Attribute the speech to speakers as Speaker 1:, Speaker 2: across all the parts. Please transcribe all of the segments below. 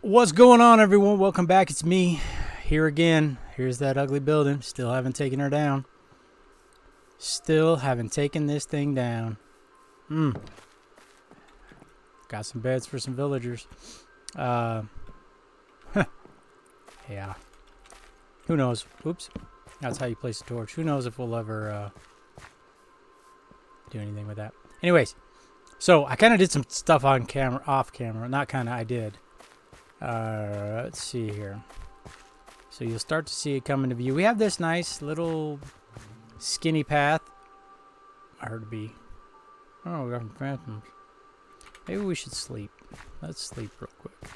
Speaker 1: What's going on, everyone? Welcome back. It's me here again. Here's that ugly building. Still haven't taken her down. Still haven't taken this thing down. Got some beds for some villagers. Yeah. Who knows? Oops. That's how you place a torch. Who knows if we'll ever do anything with that. Anyways, so I kind of did some stuff on camera, off camera. Not kind of, I did. Let's see here. So you'll start to see it come into view. We have this nice little skinny path. I heard a bee. Oh, we got some phantoms. Maybe we should sleep. Let's sleep real quick.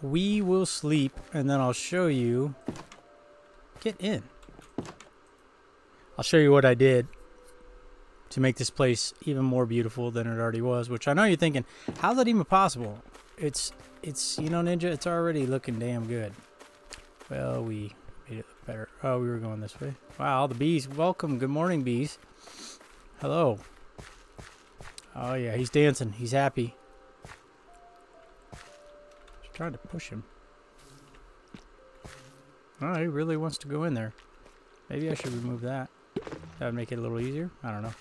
Speaker 1: We will sleep, and then I'll show you. Get in. I'll show you what I did to make this place even more beautiful than it already was, which I know you're thinking, how's that even possible? It's you know, Ninja, it's already looking damn good. Well, we made it look better. Oh, we were going this way. Wow, the bees. Welcome. Good morning, bees. Hello. Oh, yeah, he's dancing. He's happy. Just trying to push him. Oh, he really wants to go in there. Maybe I should remove that. That would make it a little easier. I don't know.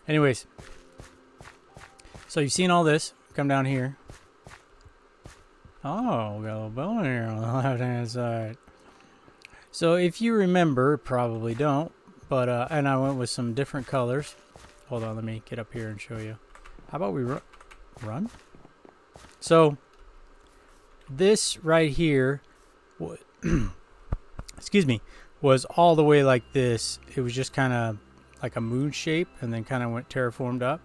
Speaker 1: Anyways, so you've seen all this. Come down here. Oh, we got a little building here on the left-hand side. So if you remember, probably don't, but and I went with some different colors. Hold on, let me get up here and show you. How about we run? So this right here, excuse me, was all the way like this. It was just kind of like a moon shape, and then kind of went terraformed up.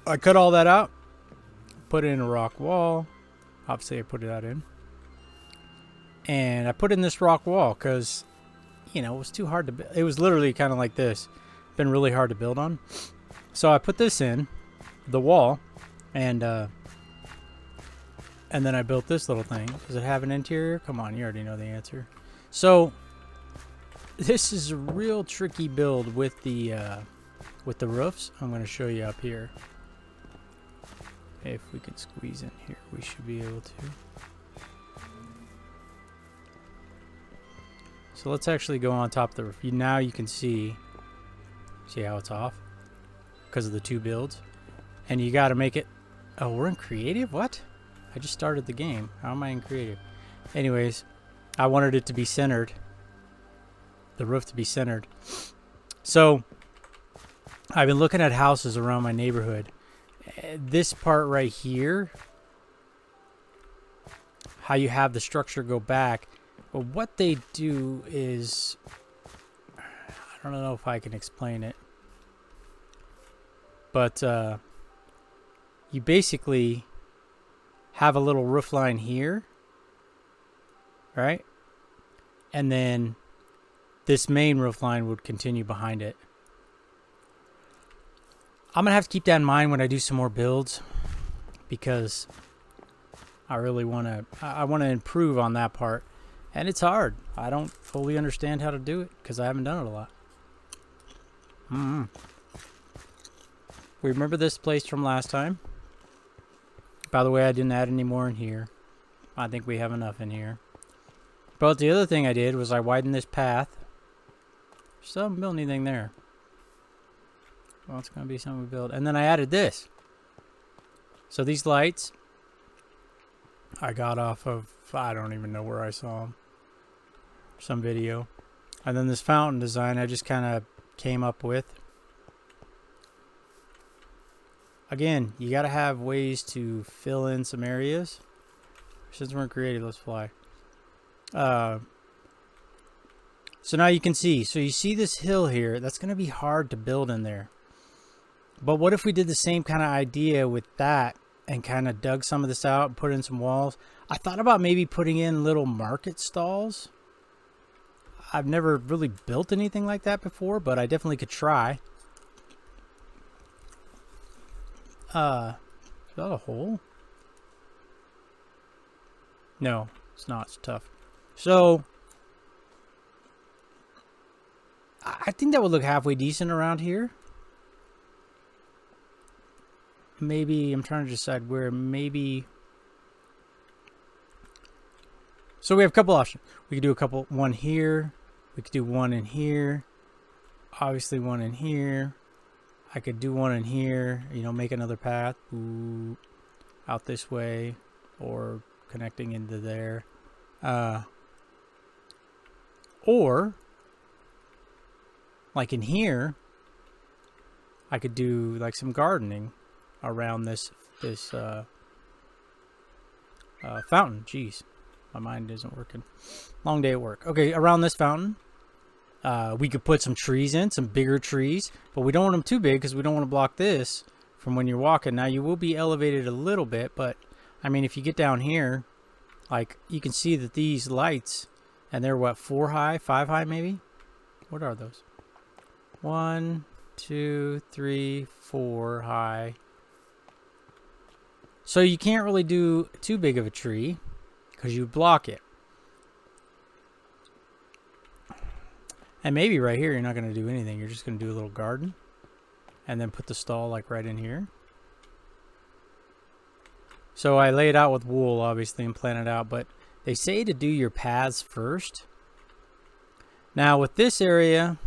Speaker 1: I cut all that out, put in a rock wall. Obviously I put that in, and I put in this rock wall because, you know, it was too hard to build. It was literally kind of like this. Been really hard to build on. So I put this in the wall, and then I built this little thing. Does it have an interior? Come on, you already know the answer. So this is a real tricky build with the roofs. I'm going to show you up here. If we can squeeze in here, we should be able to. So let's actually go on top of the roof. Now you can see how it's off because of the two builds. And you got to make it. Oh, we're in creative? What? I just started the game. How am I in creative? Anyways, I wanted it to be centered. The roof to be centered. So I've been looking at houses around my neighborhood. This part right here, how you have the structure go back, well, what they do is, I don't know if I can explain it, but you basically have a little roof line here, right? And then this main roof line would continue behind it. I'm going to have to keep that in mind when I do some more builds, because I really want to improve on that part. And it's hard. I don't fully understand how to do it because I haven't done it a lot. We remember this place from last time. By the way, I didn't add any more in here. I think we have enough in here. But the other thing I did was I widened this path. Still haven't built anything there. Well, it's going to be something we build. And then I added this. So these lights, I got off of, I don't even know where I saw them. Some video. And then this fountain design I just kind of came up with. Again, you got to have ways to fill in some areas. Since we're creative, let's fly. So now you can see. So you see this hill here. That's going to be hard to build in there. But what if we did the same kind of idea with that and kind of dug some of this out and put in some walls? I thought about maybe putting in little market stalls. I've never really built anything like that before, but I definitely could try. Is that a hole? No, it's not. It's tough. So I think that would look halfway decent around here. maybe I'm trying to decide where maybe. So we have a couple options. We could do one here. We could do one in here. Obviously one in here. I could do one in here, you know, make another path out this way or connecting into there. Or like in here, I could do like some gardening around this fountain. Jeez, my mind isn't working. Long day at work. Okay, around this fountain. We could put some trees in, some bigger trees, but we don't want them too big because we don't want to block this from when you're walking. Now, you will be elevated a little bit, but, I mean, if you get down here, like, you can see that these lights, and they're, what, 4 high, 5 high, maybe? What are those? 1, 2, 3, 4 high. So you can't really do too big of a tree because you block it. And maybe right here, you're not going to do anything. You're just going to do a little garden. And then put the stall like right in here. So I lay it out with wool, obviously, and plan it out. But they say to do your paths first. Now, with this area,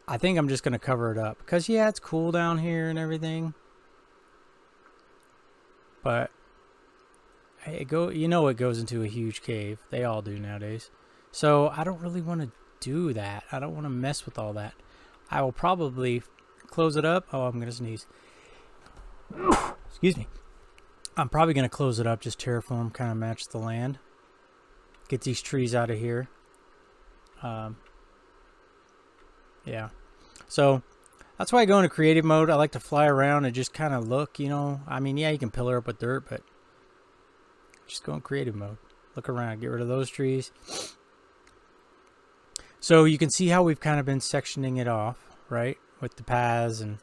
Speaker 1: I think I'm just going to cover it up. Because, yeah, it's cool down here and everything. But, you know it goes into a huge cave. They all do nowadays. So I don't really want to do that. I don't want to mess with all that. I will probably close it up. Oh, I'm going to sneeze. Excuse me. I'm probably going to close it up, just terraform, kind of match the land. Get these trees out of here. Yeah. So that's why I go into creative mode. I like to fly around and just kind of look, you know. I mean, yeah, you can pillar up with dirt, but just go in creative mode. Look around. Get rid of those trees. So you can see how we've kind of been sectioning it off, right? With the paths, and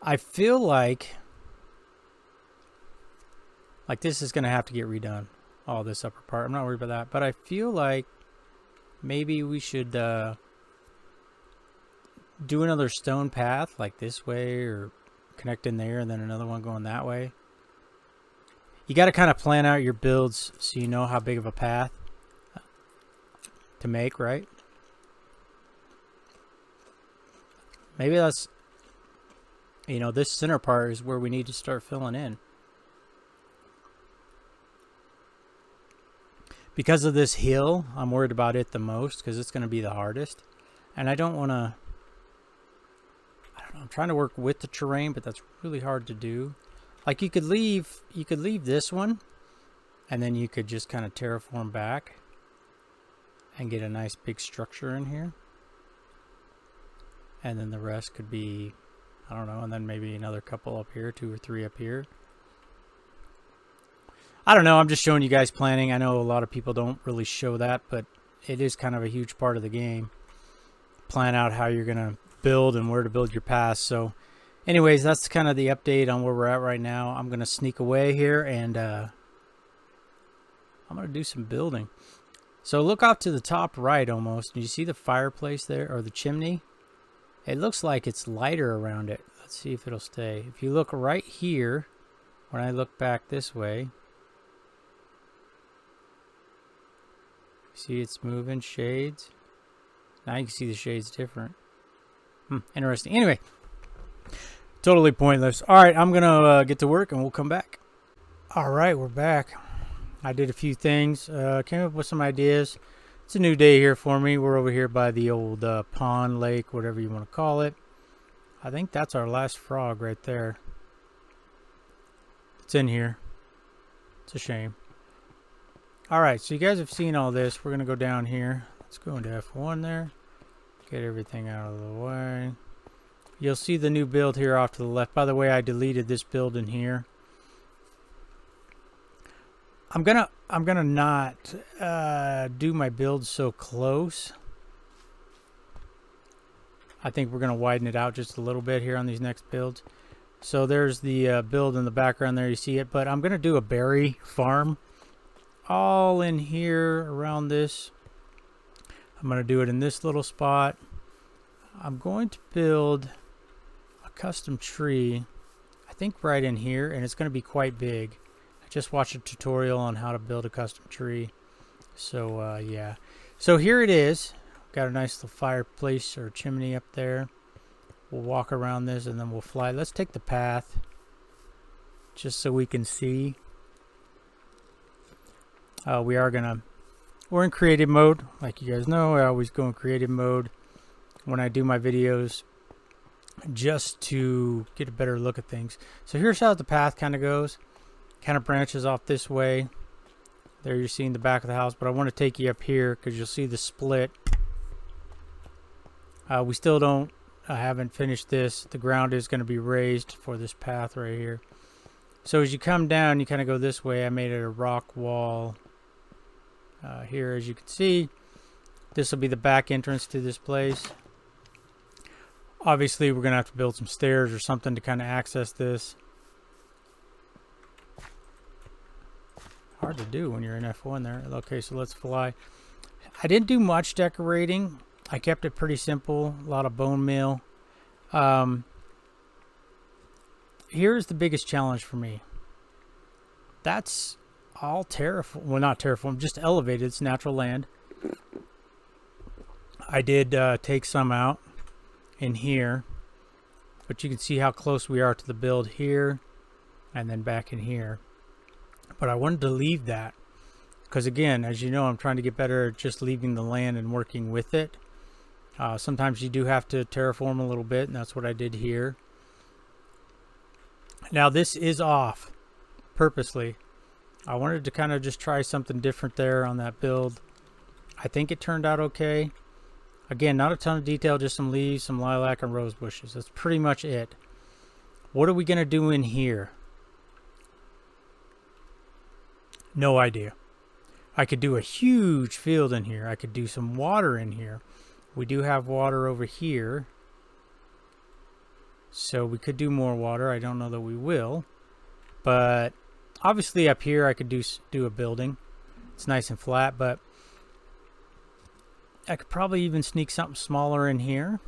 Speaker 1: I feel like this is going to have to get redone. All this upper part. I'm not worried about that. But I feel like maybe we should do another stone path like this way, or connect in there and then another one going that way. You got to kind of plan out your builds so you know how big of a path to make, right? Maybe that's, you know, this center part is where we need to start filling in. Because of this hill, I'm worried about it the most because it's going to be the hardest. And I don't want to, I don't know, I'm trying to work with the terrain, but that's really hard to do. Like you could leave this one and then you could just kind of terraform back and get a nice big structure in here. And then the rest could be, I don't know, and then maybe another couple up here, 2 or 3 up here. I don't know, I'm just showing you guys planning. I know a lot of people don't really show that, but it is kind of a huge part of the game. Plan out how you're going to build and where to build your paths. So anyways, that's kind of the update on where we're at right now. I'm going to sneak away here and I'm going to do some building. So look off to the top right almost. Do you see the fireplace there, or the chimney? It looks like it's lighter around it. Let's see if it'll stay. If you look right here, when I look back this way, see it's moving shades. Now you can see the shades different. Interesting. Anyway, totally pointless. All right, I'm going to get to work and we'll come back. All right, we're back. I did a few things. Came up with some ideas. It's a new day here for me. We're over here by the old pond, lake, whatever you want to call it. I think that's our last frog right there. It's in here. It's a shame. Alright, so you guys have seen all this. We're going to go down here. Let's go into F1 there. Get everything out of the way. You'll see the new build here off to the left. By the way, I deleted this build in here. I'm gonna not do my build so close. I think we're gonna widen it out just a little bit here on these next builds. So there's the build in the background there, you see it. But I'm gonna do a berry farm all in here around this. I'm gonna do it in this little spot. I'm going to build a custom tree. think right in here, and it's going to be quite big. I just watched a tutorial on how to build a custom tree. So yeah. So here it is. Got a nice little fireplace or chimney up there. We'll walk around this and then we'll fly. Let's take the path just so we can see. We're in creative mode. Like you guys know, I always go in creative mode when I do my videos just to get a better look at things. So here's how the path kind of goes. Kind of branches off this way. There you're seeing the back of the house, but I want to take you up here because you'll see the split. We still don't, I haven't finished this. The ground is going to be raised for this path right here. So as you come down, you kind of go this way. I made it a rock wall here, as you can see. This will be the back entrance to this place. Obviously, we're going to have to build some stairs or something to kind of access this. Hard to do when you're in F1 there. Okay, so let's fly. I didn't do much decorating. I kept it pretty simple. A lot of bone meal. Here's the biggest challenge for me. That's all terraform. Well, not terraform, just elevated. It's natural land. I did take some out in here, but you can see how close we are to the build here and then back in here. But I wanted to leave that because, again, as you know, I'm trying to get better at just leaving the land and working with it. Sometimes you do have to terraform a little bit, and that's what I did here. Now this is off purposely. I wanted to kind of just try something different there on that build. I think it turned out okay. Again, not a ton of detail, just some leaves, some lilac, and rose bushes. That's pretty much it. What are we going to do in here? No idea. I could do a huge field in here. I could do some water in here. We do have water over here. So we could do more water. I don't know that we will. But obviously up here I could do a building. It's nice and flat, but I could probably even sneak something smaller in here.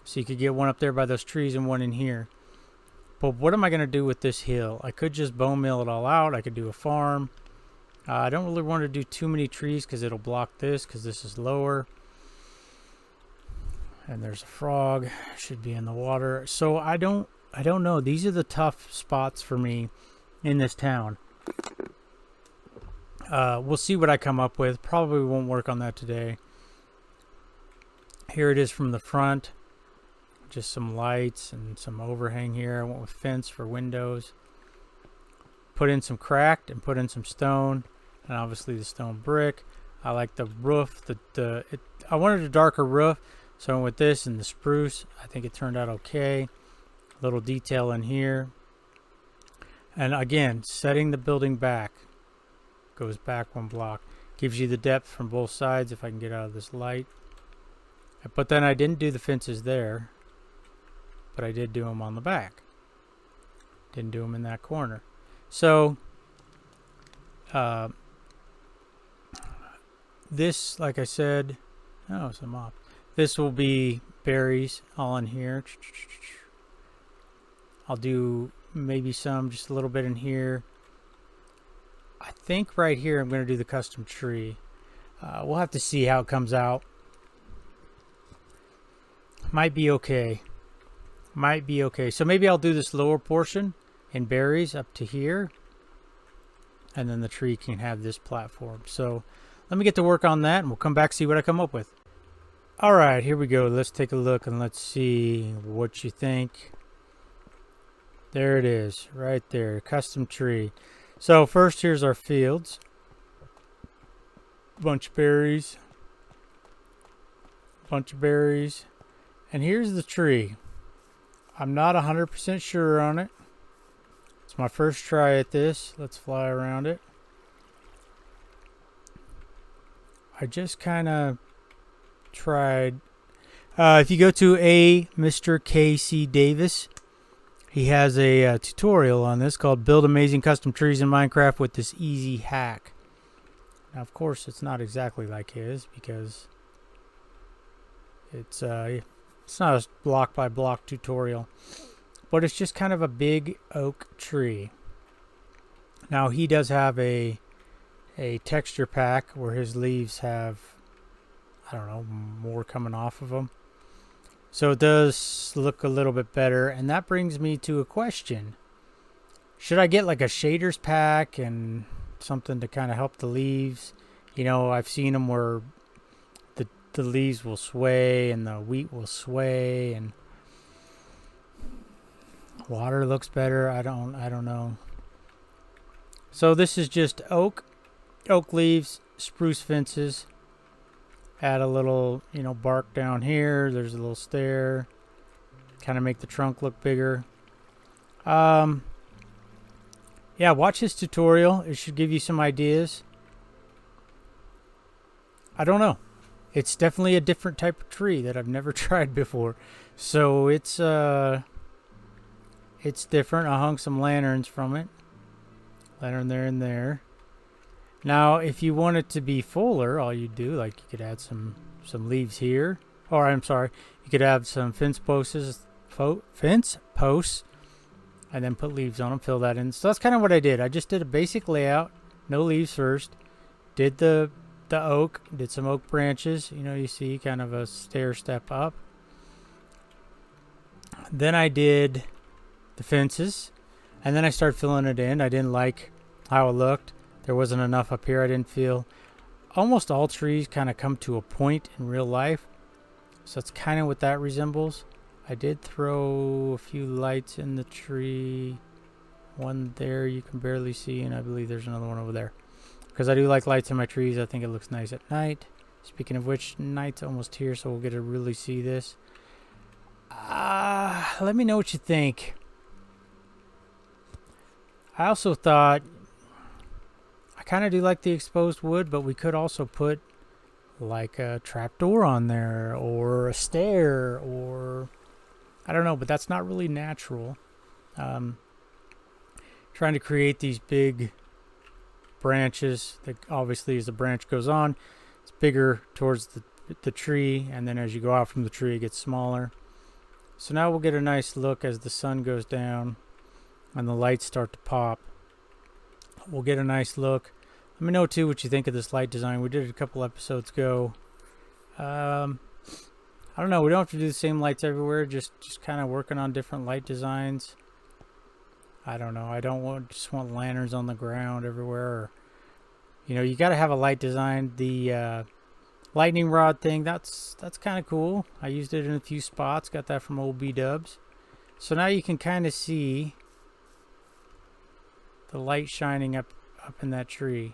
Speaker 1: So you could get one up there by those trees and one in here. But what am I going to do with this hill? I could just bone mill it all out. I could do a farm. I don't really want to do too many trees because it'll block this because this is lower. And there's a frog. Should be in the water. So I don't know. These are the tough spots for me in this town. We'll see what I come up with. Probably won't work on that today. Here it is from the front. Just some lights and some overhang here. I went with fence for windows. Put in some cracked and put in some stone. And obviously the stone brick. I like the roof. I wanted a darker roof. So I went with this and the spruce. I think it turned out okay. Little detail in here. And again, setting the building back. Goes back one block. Gives you the depth from both sides if I can get out of this light. But then I didn't do the fences there. But I did do them on the back. Didn't do them in that corner. So, this, like I said, oh, it's a mop. This will be berries all in here. I'll do maybe some, just a little bit in here. I think right here I'm going to do the custom tree. We'll have to see how it comes out. Might be okay. Might be okay. So maybe I'll do this lower portion in berries up to here. And then the tree can have this platform. So let me get to work on that and we'll come back see what I come up with. Alright, here we go. Let's take a look and let's see what you think. There it is. Right there. Custom tree. So first here's our fields. Bunch of berries. Bunch of berries. And here's the tree. I'm not 100% sure on it. It's my first try at this. Let's fly around it. I just kind of tried. If you go to Mr. K.C. Davis, he has a tutorial on this called Build Amazing Custom Trees in Minecraft with this easy hack. Now, of course, it's not exactly like his because it's not a block by block tutorial. but it's just kind of a big oak tree. Now he does have a texture pack where his leaves have, I don't know, more coming off of them. So it does look a little bit better. And that brings me to a question. Should I get like a shaders pack and something to kind of help the leaves? You know, I've seen them where the leaves will sway and the wheat will sway and water looks better. I don't know. So this is just oak leaves, spruce fences. Add a little, you know, bark down here. There's a little stair. Kind of make the trunk look bigger. Yeah, watch his tutorial. It should give you some ideas. I don't know. It's definitely a different type of tree that I've never tried before. So it's different. I hung some lanterns from it. Lantern there and there. Now, if you want it to be fuller, all you do, like you could add some leaves here. Or I'm sorry, you could have some fence posts, and then put leaves on them, fill that in. So that's kind of what I did. I just did a basic layout, no leaves first. Did the oak, did some oak branches. You know, you see kind of a stair step up. Then I did the fences, and then I started filling it in. I didn't like how it looked. There wasn't enough up here. I didn't feel. Almost all trees kind of come to a point in real life. So that's kind of what that resembles. I did throw a few lights in the tree. One there you can barely see, and I believe there's another one over there. Because I do like lights in my trees. I think it looks nice at night. Speaking of which, night's almost here, so we'll get to really see this. Let me know what you think. I also thought, I kind of do like the exposed wood, but we could also put like a trapdoor on there, or a stair, or I don't know, but that's not really natural. Trying to create these big branches that obviously as the branch goes on, it's bigger towards the tree, and then as you go out from the tree it gets smaller. So now we'll get a nice look as the sun goes down and the lights start to pop. We'll get a nice look. Let me know too what you think of this light design. We did it a couple episodes ago. I don't know, we don't have to do the same lights everywhere, just kind of working on different light designs. I don't know, I don't just want lanterns on the ground everywhere, or, you know, you got to have a light design. The lightning rod thing, that's kind of cool. I used it in a few spots, got that from old B-dubs. So now you can kind of see the light shining up in that tree.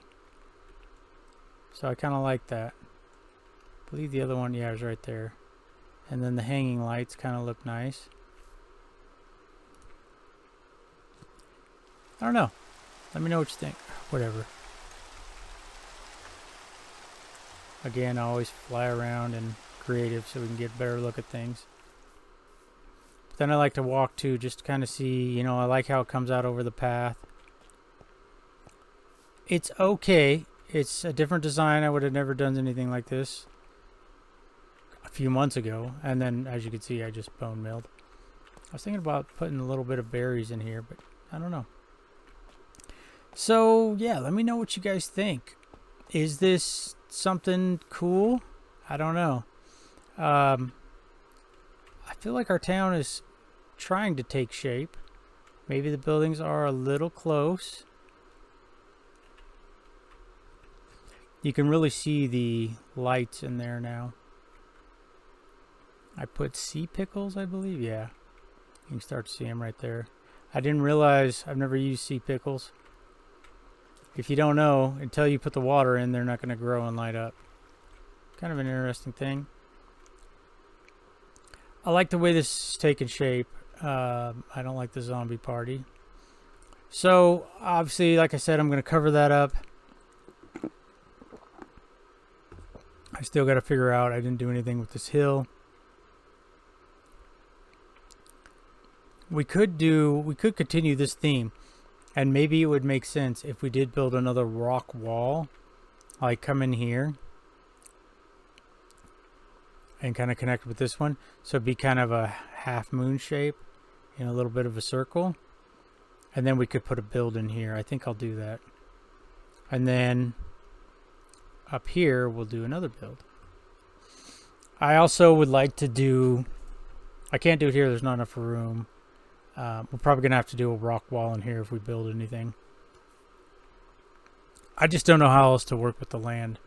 Speaker 1: So I kind of like that. I believe the other one, yeah, is right there. And then the hanging lights kind of look nice. I don't know. Let me know what you think. Whatever. Again, I always fly around and creative so we can get a better look at things. But then I like to walk too, just to kind of see, you know, I like how it comes out over the path. It's okay. It's a different design. I would have never done anything like this a few months ago. And then, as you can see, I just bone milled. I was thinking about putting a little bit of berries in here, but I don't know. So, yeah, let me know what you guys think. Is this something cool? I don't know. I feel like our town is trying to take shape. Maybe the buildings are a little close. You can really see the lights in there now. I put sea pickles, I believe. Yeah, you can start to see them right there. I didn't realize, I've never used sea pickles. If you don't know, until you put the water in, they're not going to grow and light up. Kind of an interesting thing. I like the way this is taking shape. I don't like the zombie party. So, obviously, like I said, I'm going to cover that up. I still got to figure out, I didn't do anything with this hill. We could continue this theme. And maybe it would make sense if we did build another rock wall, like come in here and kind of connect with this one. So it'd be kind of a half moon shape. in a little bit of a circle. And then we could put a build in here. I think I'll do that. And then up here, we'll do another build. I also would like to do... I can't do it here. There's not enough room. We're probably going to have to do a rock wall in here if we build anything. I just don't know how else to work with the land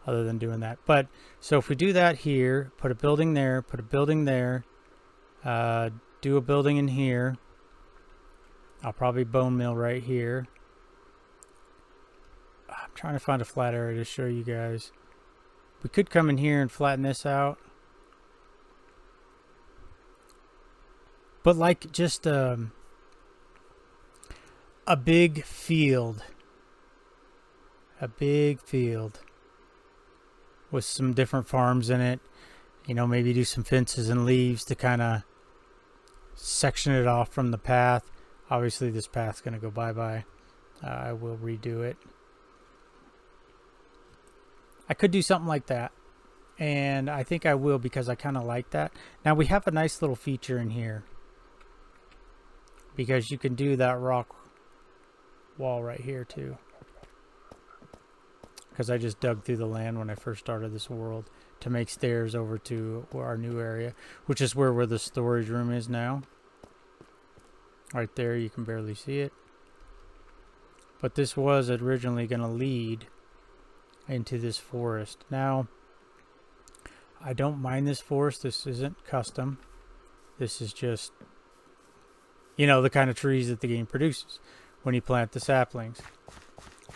Speaker 1: other than doing that. But, so if we do that here, put a building there, put a building there, do a building in here. I'll probably bone mill right here. I'm trying to find a flat area to show you guys. We could come in here and flatten this out. But like just a big field. A big field. With some different farms in it. You know, maybe do some fences and leaves to kind of section it off from the path. Obviously this path's going to go bye-bye. I will redo it. I could do something like that. And I think I will because I kind of like that. Now we have a nice little feature in here. Because you can do that rock wall right here too. Because I just dug through the land when I first started this world to make stairs over to our new area, which is where the storage room is now. Right there, you can barely see it. But this was originally going to lead into this forest. Now, I don't mind this forest. This isn't custom. This is just, you know, the kind of trees that the game produces when you plant the saplings.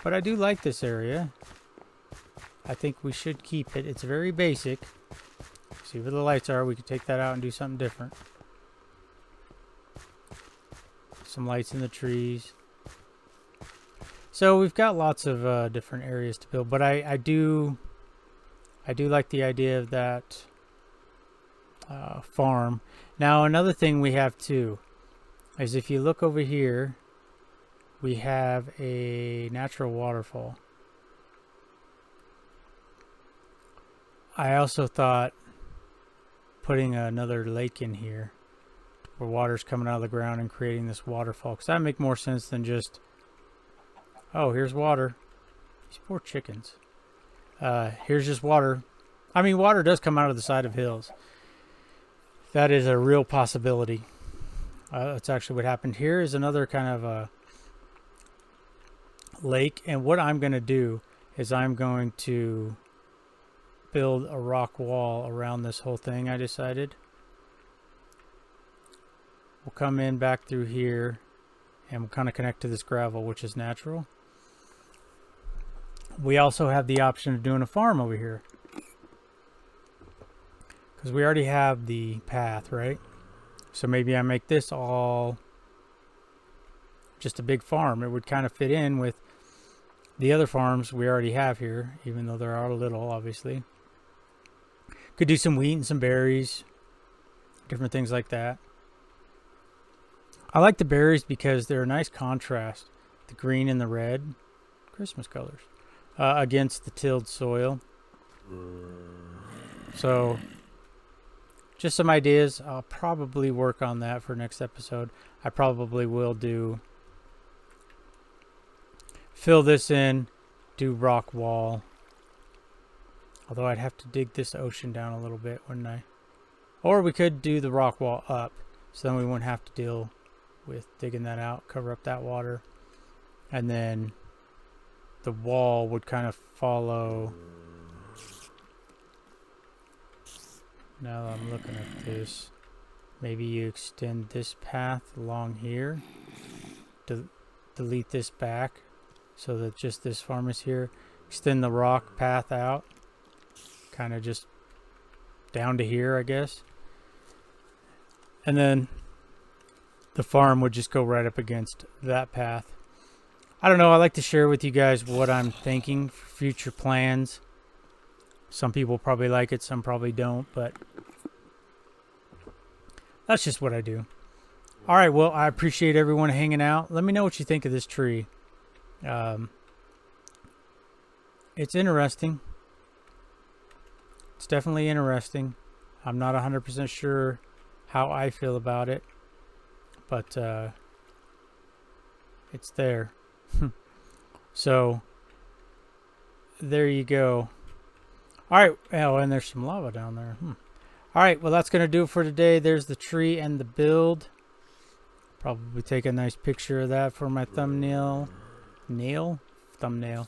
Speaker 1: But I do like this area. I think we should keep it. It's very basic. See where the lights are. We could take that out and do something different. Some lights in the trees. So we've got lots of different areas to build, but I do like the idea of that farm. Now another thing we have too is if you look over here, we have a natural waterfall. I also thought putting another lake in here where water's coming out of the ground and creating this waterfall, because that would make more sense than just, oh, here's water. These poor chickens. Here's just water. I mean, water does come out of the side of hills. That is a real possibility. That's actually what happened. Here is another kind of a lake, and what I'm going to do is I'm going to build a rock wall around this whole thing, I decided. We'll come in back through here and we'll kind of connect to this gravel, which is natural. We also have the option of doing a farm over here, because we already have the path, right? So maybe I make this all just a big farm. It would kind of fit in with the other farms we already have here, even though there are little, obviously. Could do some wheat and some berries, different things like that. I like the berries because they're a nice contrast, the green and the red, Christmas colors, against the tilled soil. So just some ideas. I'll probably work on that for next episode. I probably will do, fill this in, do rock wall. Although I'd have to dig this ocean down a little bit, wouldn't I? Or we could do the rock wall up, so then we wouldn't have to deal with digging that out, cover up that water. And then the wall would kind of follow. Now that I'm looking at this, maybe you extend this path along here, delete this back so that just this farm is here, extend the rock path out, kind of just down to here, I guess. And then the farm would just go right up against that path. I don't know. I like to share with you guys what I'm thinking for future plans. Some people probably like it, some probably don't, but that's just what I do. All right, well, I appreciate everyone hanging out. Let me know what you think of this tree. It's interesting. It's definitely interesting. I'm not 100% sure how I feel about it, but it's there. So there you go. All right. Oh, and there's some lava down there. All right. Well, that's going to do it for today. There's the tree and the build. Probably take a nice picture of that for my thumbnail. Thumbnail.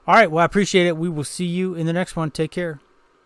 Speaker 1: All right. Well, I appreciate it. We will see you in the next one. Take care.